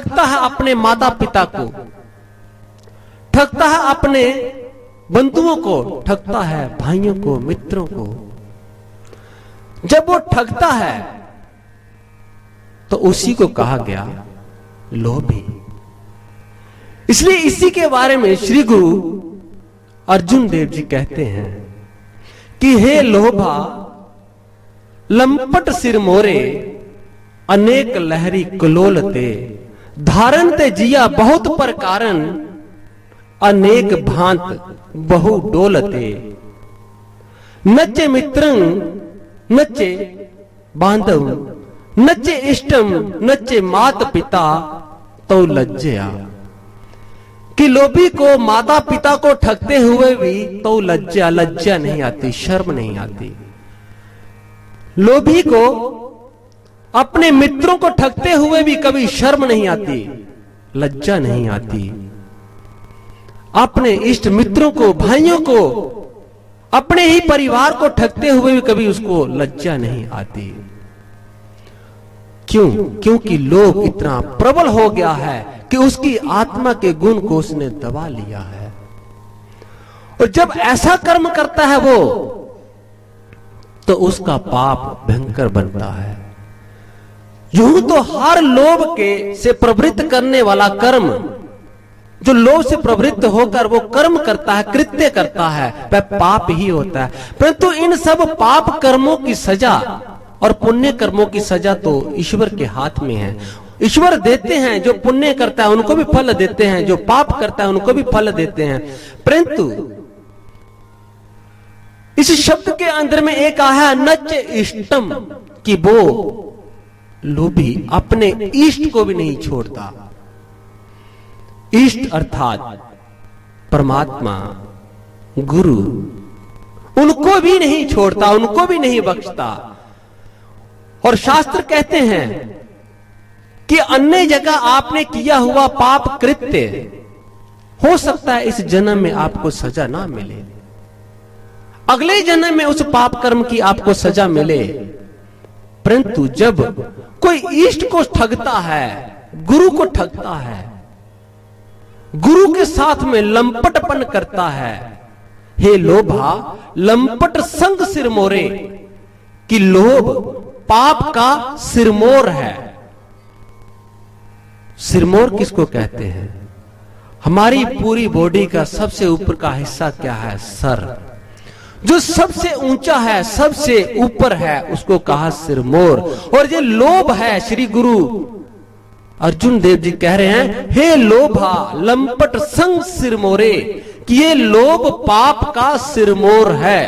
ठगता है अपने माता पिता को, ठगता है अपने बंधुओं को, ठगता है भाइयों को, मित्रों को। जब वो ठगता है तो उसी को कहा गया लोभी। इसलिए इसी के बारे में श्री गुरु अर्जुन देव जी कहते हैं कि हे लोभा लंपट सिर मोरे, अनेक लहरी कलोलते, धारण ते जिया बहुत प्रकारन, अनेक भांत बहु डोलते। नचे मित्रं नचे बांधव, नचे इष्टम नचे मात पिता, तो लज्जया। कि लोभी को माता पिता को ठगते हुए भी तो लज्जा नहीं आती, शर्म नहीं आती। लोभी को अपने मित्रों को ठगते हुए भी कभी शर्म नहीं आती, लज्जा नहीं आती। अपने इष्ट मित्रों को, भाइयों को, अपने ही परिवार को ठगते हुए भी कभी उसको लज्जा नहीं आती। क्यों? क्योंकि लोभ इतना प्रबल हो गया है कि उसकी आत्मा के गुण को उसने दबा लिया है। और जब ऐसा कर्म करता है वो, तो उसका पाप भयंकर बनता है। यूं तो हर लोभ के से प्रवृत्त करने वाला कर्म, जो लोभ से प्रवृत्त होकर वो कर्म करता है, कृत्य करता है, वह पाप ही होता है। परंतु इन सब पाप कर्मों की सजा और पुण्य कर्मों की सजा तो ईश्वर के हाथ में है। ईश्वर देते हैं, जो पुण्य करता है उनको भी फल देते हैं, जो पाप करता है उनको भी फल देते हैं। परंतु इस शब्द के अंदर में एक आया है नच इष्टम, कि वो लोभी अपने इष्ट को भी नहीं छोड़ता। इष्ट अर्थात परमात्मा, गुरु, उनको भी नहीं छोड़ता, उनको भी नहीं बख्शता। और शास्त्र कहते हैं कि अन्य जगह आपने किया हुआ पाप कृत्य हो सकता है इस जन्म में आपको सजा ना मिले, अगले जन्म में उस पाप कर्म की आपको सजा मिले। परंतु जब कोई इष्ट को ठगता है, गुरु को ठगता है, गुरु के साथ में लंपटपन करता है, हे लोभा लंपट संग सिर मोरे, कि लोभ पाप का सिरमोर है। सिरमोर किसको कहते हैं? हमारी पूरी बॉडी का सबसे ऊपर का हिस्सा क्या है? सर। जो सबसे ऊंचा है, सबसे ऊपर है, उसको कहा सिरमोर। और ये लोभ है, श्री गुरु अर्जुन देव जी कह रहे हैं हे लोभा लंपट संग सिरमोरे, कि ये लोभ पाप का सिरमोर है,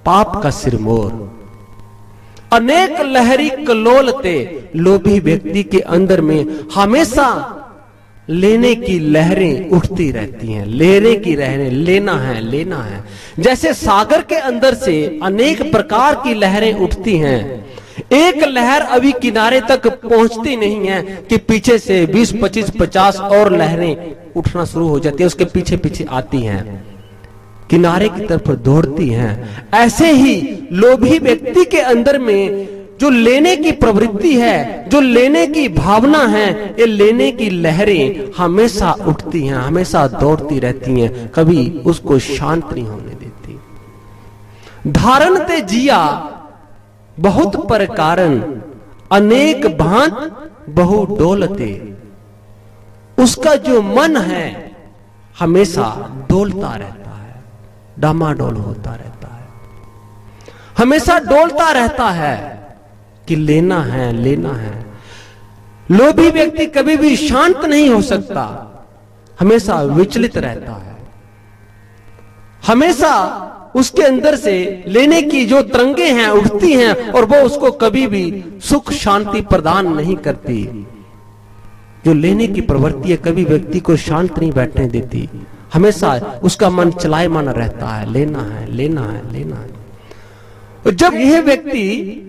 पाप का सिरमोर। अनेक लहरी कलोलते, लोभी व्यक्ति के अंदर में हमेशा लेने की लहरें उठती रहती हैं, लेने की लहरें, लेना है, लेना है। जैसे सागर के अंदर से अनेक प्रकार की लहरें उठती हैं, एक लहर अभी किनारे तक पहुंचती नहीं है कि पीछे से 20, 25, 50 और लहरें उठना शुरू हो जाती है, उसके पीछे पीछे आती हैं, किनारे की तरफ दौड़ती हैं। ऐसे ही लोभी व्यक्ति के अंदर में जो लेने की प्रवृत्ति है, जो लेने की भावना है, ये लेने की लहरें हमेशा उठती हैं, हमेशा दौड़ती रहती हैं, कभी उसको शांत नहीं होने देती। धारण ते जिया बहुत प्रकारन, अनेक भांत बहु डोलते, उसका जो मन है हमेशा डोलता रहता है, डामाडोल होता रहता है, हमेशा डोलता रहता है कि लेना है, लेना है। लोभी व्यक्ति कभी भी शांत नहीं हो सकता, हमेशा विचलित रहता है, हमेशा उसके अंदर से लेने की जो तरंगे हैं उठती हैं और वो उसको कभी भी सुख शांति प्रदान नहीं करती। जो लेने की प्रवृत्ति है कभी व्यक्ति को शांत नहीं बैठने देती, हमेशा उसका मन चलायमान रहता है, लेना है, लेना है, लेना है। और जब यह व्यक्ति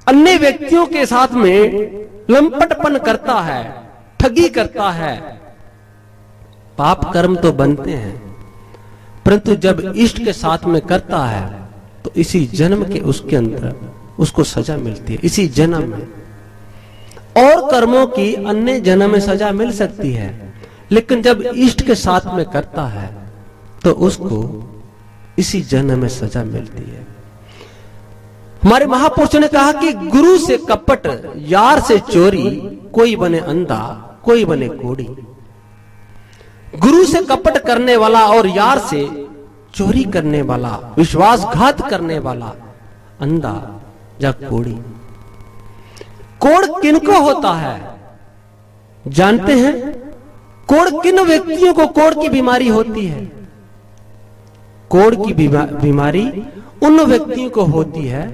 अन्य व्यक्तियों के साथ में लंपटपन करता है, ठगी करता है, पाप कर्म तो बनते हैं, परंतु जब इष्ट के साथ में करता है तो इसी जन्म के उसके अंदर उसको सजा मिलती है, इसी जन्म में। और कर्मों की अन्य जन्म में सजा मिल सकती है, लेकिन जब इष्ट के साथ में करता है तो उसको इसी जन्म में सजा मिलती है। हमारे महापुरुषों ने कहा कि गुरु से कपट, यार से चोरी, कोई बने अंधा कोई बने कोढ़ी। गुरु से कपट करने वाला और यार से चोरी करने वाला, विश्वासघात करने वाला अंधा या कोढ़ी। कोढ़ किनको होता है जानते हैं? कोढ़ किन व्यक्तियों को कोढ़ की बीमारी होती है? कोढ़ की बीमारी उन व्यक्तियों को होती है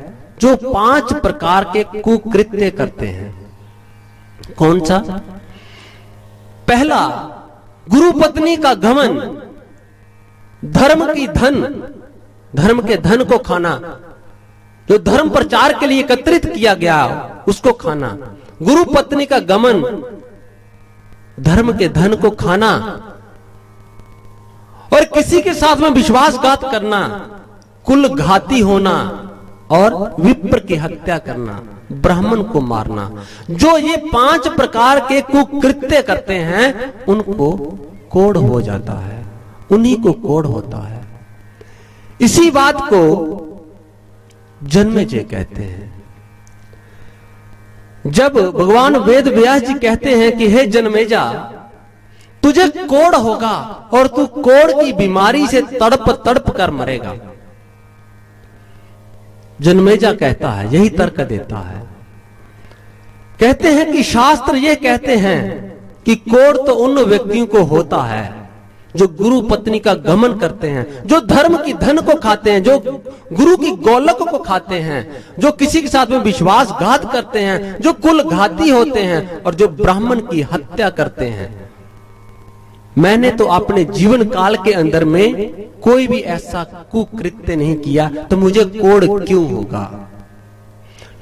जो 5 प्रकार के कुकृत्य करते हैं। कौन सा? पहला, गुरु पत्नी का घमन, धर्म के धन को खाना, जो धर्म प्रचार के लिए एकत्रित किया गया उसको खाना। गुरु पत्नी का गमन, धर्म के धन को खाना, और किसी के साथ में विश्वासघात करना, कुल घाती होना, और विप्र की हत्या करना, ब्राह्मण को मारना। जो ये 5 प्रकार के कुकृत्य करते हैं उनको कोढ़ हो जाता है, उन्हीं को कोढ़ होता है। इसी बात को जन्मेजय कहते हैं। जब भगवान वेद व्यास जी कहते हैं कि हे जन्मेजा, तुझे कोढ़ होगा और तू कोढ़ की बीमारी से तड़प तड़प कर मरेगा। जन्मेजा कहता है, यही तर्क देता है। कहते हैं कि शास्त्र ये कहते हैं कि कोढ़ तो उन व्यक्तियों को होता है जो गुरु पत्नी का गमन करते हैं, जो धर्म की धन को खाते हैं, जो गुरु की गोलक को खाते हैं, जो किसी के साथ में विश्वासघात करते हैं, जो कुल घाती होते हैं, और जो ब्राह्मण की हत्या करते हैं। मैंने तो अपने जीवन काल के अंदर में कोई भी ऐसा कुकृत्य नहीं किया, तो मुझे कोढ़ क्यों होगा?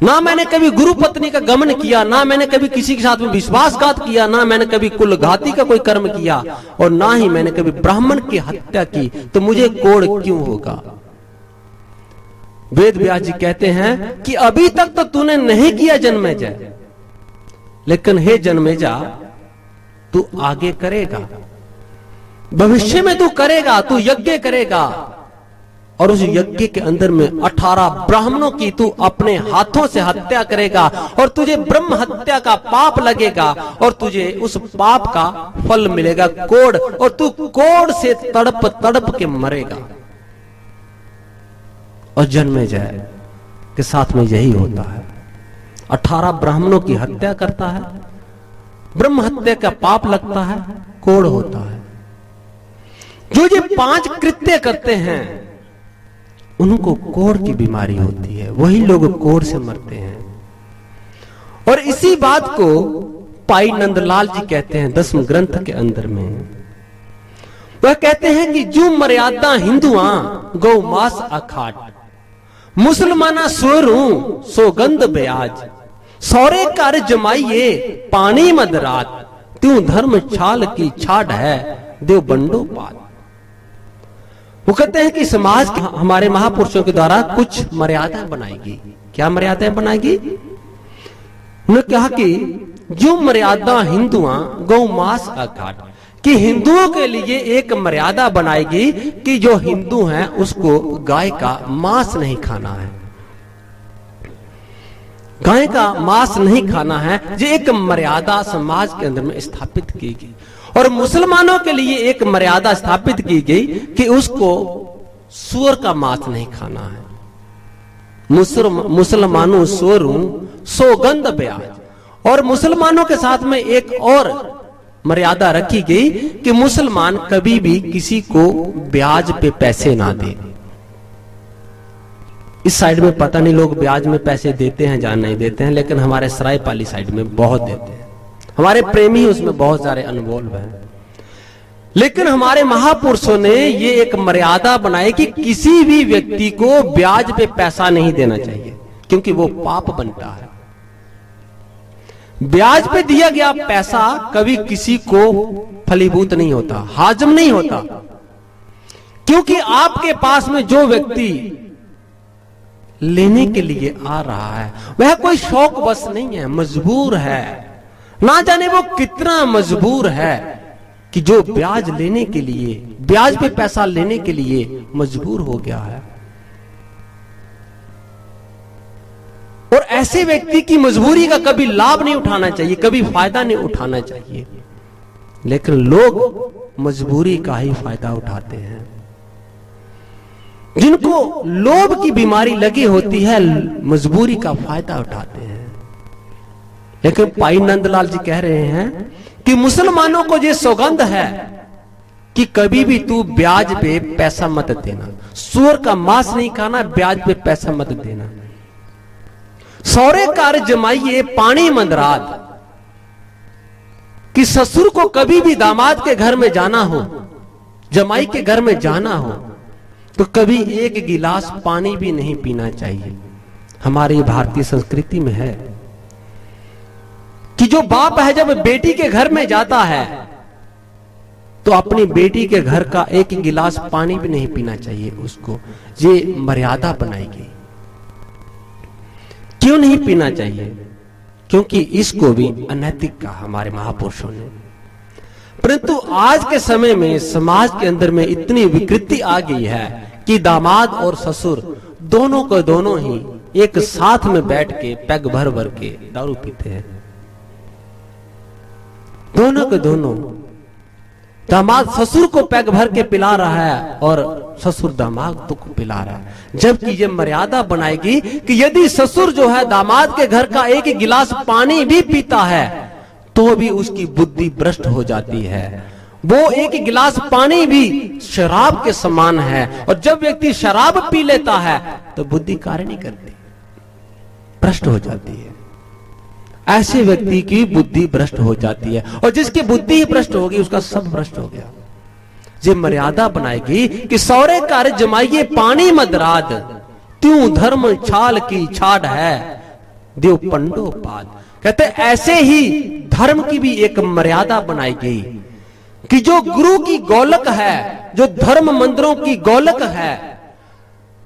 ना मैंने कभी गुरु पत्नी का गमन किया, ना मैंने कभी किसी के साथ में विश्वासघात किया, ना मैंने कभी कुल घाती का कोई कर्म किया, और ना ही मैंने कभी ब्राह्मण की हत्या की, तो मुझे कोढ़ क्यों होगा? वेद व्यास जी कहते हैं कि अभी तक तो तूने नहीं किया जन्मेजय, लेकिन हे जन्मेजा तू आगे करेगा, भविष्य में तू करेगा, तू यज्ञ करेगा, और उस यज्ञ के अंदर में 18 ब्राह्मणों की तू अपने हाथों से हत्या करेगा, और तुझे ब्रह्म हत्या का पाप लगेगा, और तुझे उस पाप का फल मिलेगा कोढ़, और तू कोढ़ से तड़प तड़प के मरेगा। और जन्मेजय के साथ में यही होता है। 18 ब्राह्मणों की हत्या करता है, ब्रह्म हत्या का पाप लगता है, कोढ़ होता है। जो ये 5 कृत्य करते हैं उनको कोढ़ की बीमारी होती है, वही लोग कोढ़ से मरते हैं। और इसी बात को पाई नंदलाल जी कहते हैं 10वें ग्रंथ के अंदर में। वह कहते हैं कि जो मर्यादा हिंदुआ गौ मास अखाट, मुसलमाना सोरू सोगंध ब्याज, सौरे कर जमाइए पानी मदरात, त्यों धर्म छाल की छाड़ है देव बंडो पात। वो कहते हैं कि समाज हमारे महापुरुषों के द्वारा कुछ मर्यादाएं बनाएगी। क्या मर्यादाएं बनाएगी? उन्होंने कहा कि जो मर्यादा हिंदुआ गौ मास अखाट, कि हिंदुओं के लिए एक मर्यादा बनाएगी कि जो हिंदू हैं उसको गाय का मांस नहीं खाना है, गाय का मांस नहीं खाना है। ये एक मर्यादा समाज के अंदर में स्थापित की गई। और मुसलमानों के लिए एक मर्यादा स्थापित की गई कि उसको सूअर का मांस नहीं खाना है। मुसलमानों सूअरू सोगंध ब्याज। और मुसलमानों के साथ में एक और मर्यादा रखी गई कि मुसलमान कभी भी किसी को ब्याज पे पैसे ना दे। इस साइड में पता नहीं लोग ब्याज में पैसे देते हैं या नहीं देते हैं, लेकिन हमारे सरायपाली साइड में बहुत देते हैं। हमारे प्रेमी उसमें बहुत सारे इन्वॉल्व हैं। लेकिन हमारे महापुरुषों ने ये एक मर्यादा बनाई कि किसी भी व्यक्ति को ब्याज पे पैसा नहीं देना चाहिए, क्योंकि वो पाप बनता है। ब्याज पे दिया गया पैसा कभी किसी को फलीभूत नहीं होता, हाजम नहीं होता, क्योंकि आपके पास में जो व्यक्ति लेने के लिए आ रहा है वह कोई शौक बस नहीं है, मजबूर है। ना जाने वो कितना मजबूर है कि जो ब्याज लेने के लिए, ब्याज पे पैसा लेने के लिए मजबूर हो गया है। और ऐसे व्यक्ति की मजबूरी का कभी लाभ नहीं उठाना चाहिए, कभी फायदा नहीं उठाना चाहिए, लेकिन लोग मजबूरी का ही फायदा उठाते हैं। जिनको लोभ की बीमारी लगी होती है, मजबूरी का फायदा उठाते हैं। लेकिन भाई नंदलाल जी कह रहे हैं कि मुसलमानों को ये सौगंध है कि कभी भी तू ब्याज पे पैसा मत देना, सूअर का मांस नहीं खाना, ब्याज पे पैसा मत देना। सौरे कार जमाइए पानी मंदराद, कि ससुर को कभी भी दामाद के घर में जाना हो, जमाई के घर में जाना हो, तो कभी एक गिलास पानी भी नहीं पीना चाहिए। हमारी भारतीय संस्कृति में है कि जो बाप है जब बेटी के घर में जाता है तो अपनी बेटी के घर का एक गिलास पानी भी नहीं पीना चाहिए उसको। ये मर्यादा बनाई गई। क्यों नहीं पीना चाहिए? क्योंकि इसको भी अनैतिक कहा हमारे महापुरुषों ने। परंतु आज के समय में समाज के अंदर में इतनी विकृति आ गई है कि दामाद और ससुर दोनों को दोनों ही एक साथ में बैठ के पैग भर भर के दारू पीते हैं। दोनों के दोनों, दामाद ससुर को पैग भर के पिला रहा है और ससुर दामाद को पिला रहा है। जबकि ये मर्यादा बनाएगी कि यदि ससुर जो है दामाद के घर का एक गिलास पानी भी पीता है तो भी उसकी बुद्धि भ्रष्ट हो जाती है। वो एक गिलास पानी भी शराब के समान है, और जब व्यक्ति शराब पी लेता है तो बुद्धि कार्य नहीं करती, भ्रष्ट हो जाती है। ऐसे व्यक्ति की बुद्धि भ्रष्ट हो जाती है, और जिसकी बुद्धि ही भ्रष्ट होगी उसका सब भ्रष्ट हो गया। ये मर्यादा बनाएगी कि सौरे कार्य जमाइए पानी मदराद, त्यों धर्म छाल की छाड़ है देव पंडो पाद। कहते ऐसे ही धर्म की भी एक मर्यादा बनाई गई कि जो गुरु की गोलक है, जो धर्म मंदिरों की गोलक है,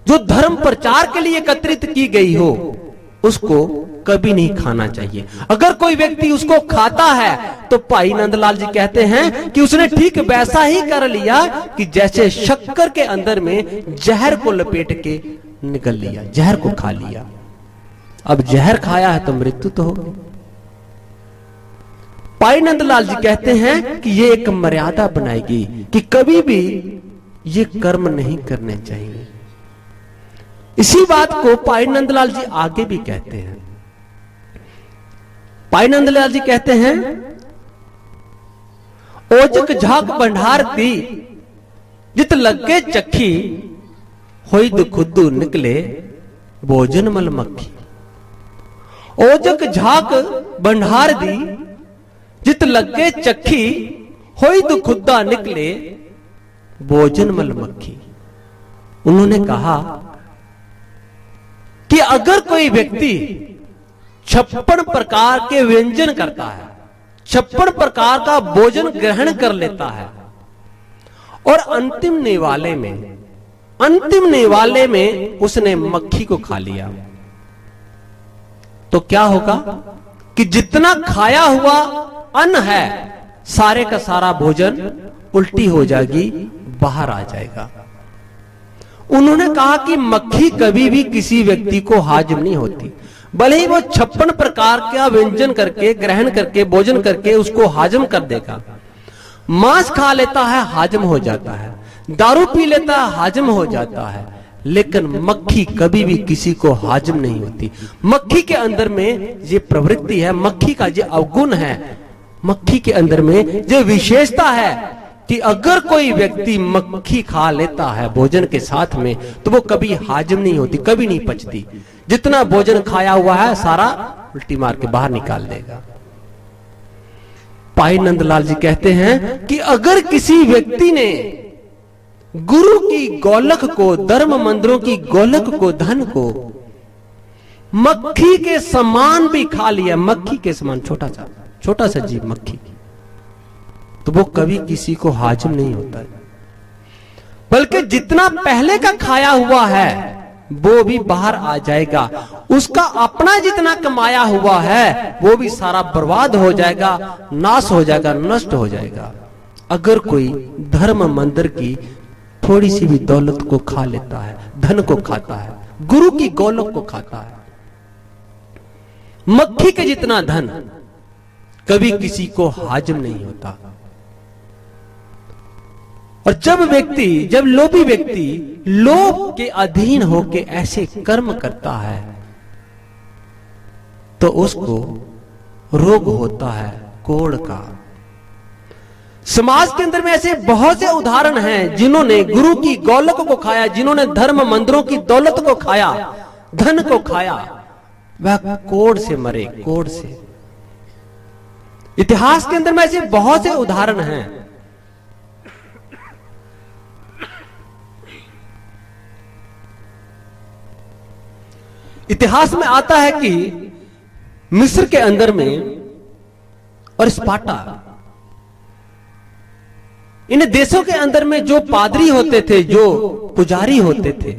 जो धर्म प्रचार के लिए एकत्रित की गई हो, उसको कभी नहीं खाना चाहिए। अगर कोई व्यक्ति उसको खाता है तो भाई नंदलाल जी कहते हैं कि उसने ठीक वैसा ही कर लिया कि जैसे शक्कर के अंदर में जहर को लपेट के निकल लिया, जहर को खा लिया। अब जहर खाया है तो मृत्यु तो होगी। भाई नंदलाल जी कहते हैं कि ये एक मर्यादा बनाएगी कि कभी भी ये कर्म नहीं करने चाहिए। इसी बात को भाई नंदलाल जी आगे भी कहते हैं। भाई नंदलाल जी कहते हैं ओजक झाक भंडार दी जित लगे चक्खी होई दुखुद्दू निकले भोजन मल मक्खी। ओजक झाक भंडार दी जित लगे चक्खी होई दुखुद्दा निकले भोजन मल मक्खी। उन्होंने कहा कि अगर कोई व्यक्ति 56 प्रकार के व्यंजन करता है, 56 प्रकार का भोजन ग्रहण कर लेता है, और अंतिम नेवाले में उसने मक्खी को खा लिया, तो क्या होगा कि जितना खाया हुआ अन्न है सारे का सारा भोजन उल्टी हो जाएगी, बाहर आ जाएगा। उन्होंने कहा कि मक्खी कभी भी किसी व्यक्ति को हाजम नहीं होती, भले ही वो 56 प्रकार का व्यंजन करके ग्रहण करके भोजन करके उसको हाजम कर देगा। मांस खा लेता है हाजम हो जाता है, दारू पी लेता है हाजम हो जाता है, लेकिन मक्खी कभी भी किसी को हाजम नहीं होती। मक्खी के अंदर में ये प्रवृत्ति है, मक्खी का ये अवगुण है, मक्खी के अंदर में ये विशेषता है कि अगर कोई व्यक्ति मक्खी खा लेता है भोजन के साथ में तो वो कभी हाजम नहीं होती, कभी नहीं पचती। जितना भोजन खाया हुआ है सारा उल्टी मार के बाहर निकाल देगा। भाई नंदलाल जी कहते हैं कि अगर किसी व्यक्ति ने गुरु की गोलक को, धर्म मंदिरों की गोलक को, धन को मक्खी के समान भी खा लिया, मक्खी के समान छोटा सा जीव मक्खी, तो वो कभी किसी को हाजम नहीं होता है। बल्कि जितना पहले का खाया हुआ है वो भी बाहर आ जाएगा। उसका अपना जितना कमाया हुआ है वो भी सारा बर्बाद हो जाएगा, नाश हो जाएगा, नष्ट हो जाएगा। अगर कोई धर्म मंदिर की थोड़ी सी भी दौलत को खा लेता है, धन को खाता है, गुरु की गोलक को खाता है, मक्खी के जितना धन कभी किसी को हाजम नहीं होता। और जब लोभी व्यक्ति लोभ के अधीन होके ऐसे कर्म करता है तो उसको रोग होता है कोढ़ का। समाज के अंदर में ऐसे बहुत से उदाहरण हैं जिन्होंने गुरु की गोलक को खाया, जिन्होंने धर्म मंदिरों की दौलत को खाया, धन को खाया, वह कोढ़ से मरे, कोढ़ से। इतिहास के अंदर में ऐसे बहुत से उदाहरण हैं। इतिहास में आता है कि मिस्र के अंदर में और स्पार्टा, इन देशों के अंदर में जो पादरी होते थे, जो पुजारी होते थे,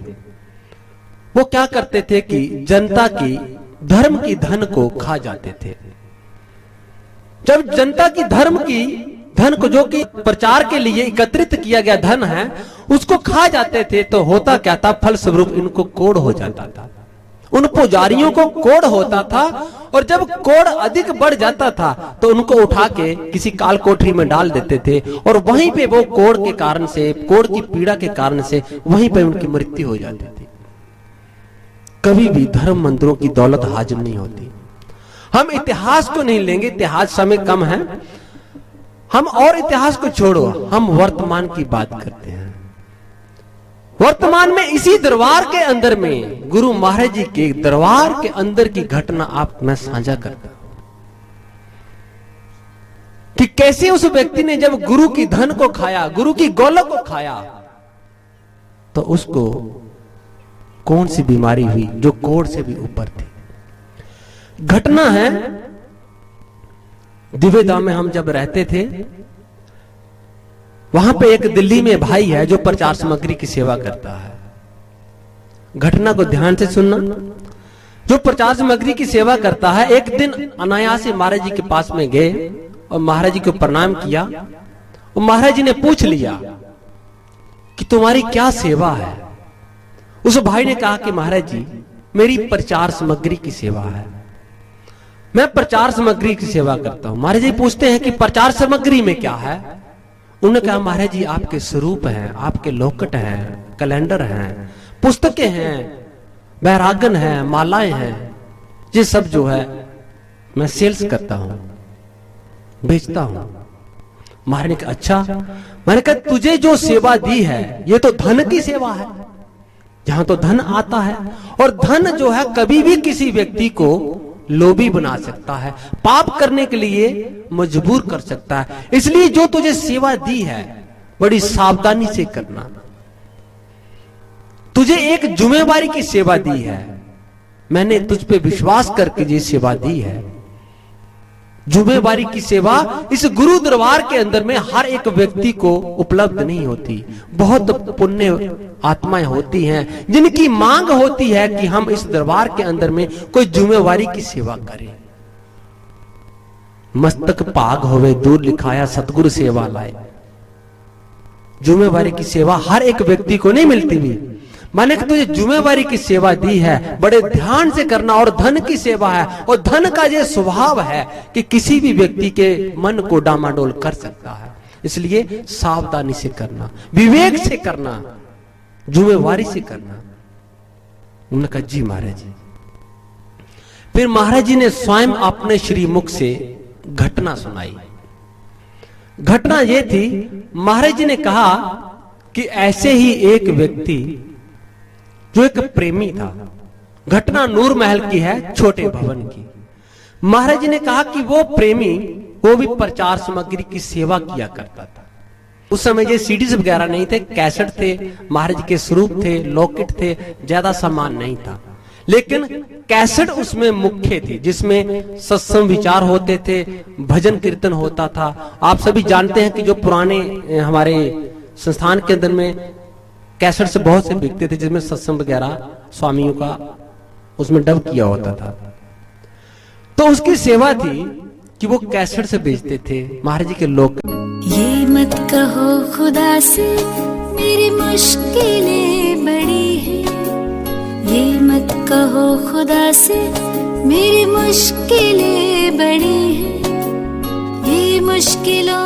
वो क्या करते थे कि जनता की धर्म की धन को खा जाते थे। जब जनता की धर्म की धन को, जो कि प्रचार के लिए एकत्रित किया गया धन है, उसको खा जाते थे, तो होता क्या था, फलस्वरूप इनको कोढ़ हो जाता था। उन पुजारियों को कोढ़ होता था, और जब कोढ़ अधिक बढ़ जाता था तो उनको उठा के किसी काल कोठरी में डाल देते थे, और वहीं पे वो कोढ़ के कारण से, कोढ़ की पीड़ा के कारण से वहीं पे उनकी मृत्यु हो जाती थी। कभी भी धर्म मंदिरों की दौलत हाजिर नहीं होती। हम इतिहास को नहीं लेंगे, इतिहास समय कम है, हम और इतिहास को छोड़ो, हम वर्तमान की बात करते हैं। वर्तमान में इसी दरबार के अंदर में, गुरु महाराज जी के दरबार के अंदर की घटना आप मैं साझा करता हूं कि कैसे उस व्यक्ति ने जब गुरु की धन को खाया, गुरु की गोलक को खाया, तो उसको कौन सी बीमारी हुई जो कोढ़ से भी ऊपर थी। घटना है, दिव्यधाम में हम जब रहते थे, वहां पे एक दिल्ली में भाई है जो प्रचार सामग्री की सेवा करता है। घटना को ध्यान से सुनना। जो प्रचार सामग्री की सेवा करता है, एक दिन अनायास से महाराज जी के पास में गए और महाराज जी को प्रणाम किया, और महाराज जी ने पूछ लिया कि तुम्हारी क्या सेवा है। उस भाई ने कहा कि महाराज जी, मेरी प्रचार सामग्री की सेवा है, मैं प्रचार सामग्री की सेवा करता हूं। महाराज जी पूछते हैं कि प्रचार सामग्री में क्या है। उन्होंने कहा महाराज जी, आपके स्वरूप हैं, आपके लोकट हैं, कैलेंडर हैं, पुस्तकें हैं, बैरागन हैं, मालाएं हैं, ये सब जो है मैं सेल्स करता हूं, बेचता हूं। महाराज ने कहा अच्छा। मैंने कहा तुझे जो सेवा दी है ये तो धन की सेवा है, जहां तो धन आता है, और धन जो है कभी भी किसी व्यक्ति को लोभी बना सकता है, पाप करने के लिए मजबूर कर सकता है। इसलिए जो तुझे सेवा दी है बड़ी सावधानी से करना। तुझे एक जिम्मेवारी की सेवा दी है, मैंने तुझ पे विश्वास करके ये सेवा दी है। जिम्मेवारी की सेवा इस गुरु दरबार के अंदर में हर एक व्यक्ति को उपलब्ध नहीं होती। बहुत पुण्य आत्माएं होती हैं जिनकी मांग होती है कि हम इस दरबार के अंदर में कोई जिम्मेवारी की सेवा करें। मस्तक भाग होवे दूर लिखाया सतगुरु सेवा लाए। जिम्मेवारी की सेवा हर एक व्यक्ति को नहीं मिलती भी। मैंने तुझे जिम्मेवारी की सेवा दी है, बड़े ध्यान से करना। और धन की सेवा है, और धन का ये स्वभाव है कि किसी भी व्यक्ति के मन को डामाडोल कर सकता है। इसलिए सावधानी से करना, विवेक से करना, जिम्मेवारी से करना। उन्होंने कहा जी महाराज जी। फिर महाराज जी ने स्वयं अपने श्री मुख से घटना सुनाई। घटना ये थी, महाराज जी ने कहा कि ऐसे ही एक व्यक्ति जो एक प्रेमी था, घटना नूर महल की है, छोटे भवन की। महाराज जी ने कहा कि वो प्रेमी, वो भी प्रचार सामग्री की सेवा किया करता था। उस समय ये सीडीज वगैरह नहीं थे, कैसेट थे, महाराज के स्वरूप थे, लॉकेट थे, ज्यादा सामान नहीं था। लेकिन कैसेट उसमें मुख्य थी, जिसमें सत्संग विचार होते थे, भजन कीर्तन होता था। आप सभी जानते हैं कि जो पुराने हमारे संस्थान के अंदर में कैसेट से बहुत से बिकते थे जिसमें सत्संग वगैरह स्वामियों का उसमें डब किया होता था। तो उसकी सेवा थी कि वो कैसेट से बेचते थे महाराज जी के लोग। ये मत कहो खुदा से मेरी मुश्किलें बड़ी हैं, ये मत कहो खुदा से मेरी मुश्किलें बड़ी हैं, ये मुश्किलों